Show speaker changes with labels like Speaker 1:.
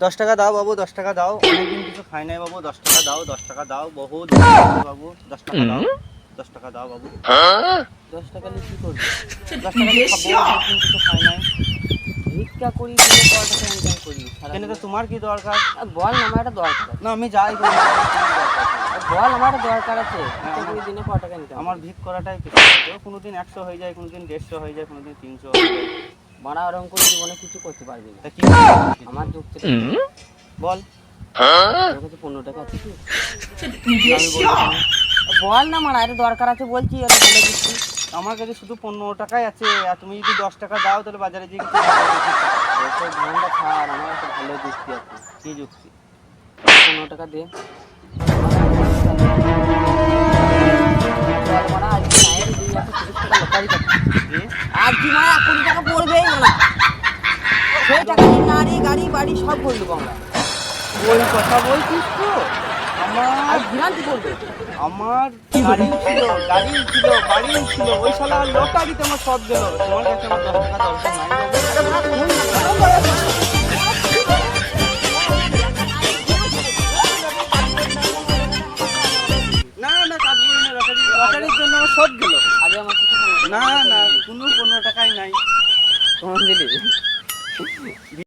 Speaker 1: 10 টাকা দাও বাবু, 10 টাকা দাও। অনেকদিন কিছু খাই নাই বাবু, 10 টাকা দাও, 10 টাকা দাও। বহুত বাবু, 10 টাকা দাও, 10 টাকা দাও বাবু।
Speaker 2: 10 টাকা নিয়ে কি করবি?
Speaker 1: 10 টাকা দিয়ে খাবো, অনেকদিন কিছু খাই নাই।
Speaker 2: ভিক্ষা করি দিনে ক টাকা ইনকাম করি
Speaker 1: কেন তো তোমার কি দরকার?
Speaker 2: বল না, আমার একটা দরকার আছে।
Speaker 1: না আমি যাই করি,
Speaker 2: বল, আমার একটা দরকার আছে। ভিক্ষা করি দিনে ক টাকা ইনকাম?
Speaker 1: আমার ভিক করাটাই কিছু। কোনোদিন 100 হয়ে যায়, কোনোদিন 150 হয়ে যায়, কোনোদিন 300 হয়ে যায়।
Speaker 2: মারা ওরকম করে জীবনে কিছু করতে পারবি না।
Speaker 1: তা কি
Speaker 2: আমার যুক্তি
Speaker 1: বল?
Speaker 2: তোর কাছে 15 টাকা আছে কি?
Speaker 1: আমি বলবো না।
Speaker 2: বল না, মারা এটা দরকার আছে বলছি, এটা বলে দিচ্ছি।
Speaker 1: আমার কাছে শুধু 15 টাকাই আছে, আর তুমি যদি 10 টাকা দাও তাহলে বাজারে গিয়ে কিছু
Speaker 2: ওই ধানটা ছাড়, আমার একটা ভালো যুক্তি আছে।
Speaker 1: কি যুক্তি?
Speaker 2: 15 টাকা দে। মারা আজকে নাই রে, 230 টাকা লটারি কাটছি।
Speaker 1: কি?
Speaker 2: আজকে মারা 20 টাকা পড়বেই না। সেই টাকা দিয়ে নারী গাড়ি বাড়ি সব করে দেবো আমরা।
Speaker 1: ওই কথা বলছিস তো?
Speaker 2: আর
Speaker 1: আমার
Speaker 2: ভ্রান্তি করবে।
Speaker 1: আমার গাড়িও ছিল, বাড়িও ছিল, ওই শালা লটারিতে আমার সব গেল। তোমার কাছে আমার 10 টাকা দরকার নাই বাবু। না না কাটবো না, লটারির জন্য আমার সব গেল।
Speaker 2: আগে আমার কিছু
Speaker 1: না না কোনো 15 টাকাই নাই।
Speaker 2: তোমার দিলি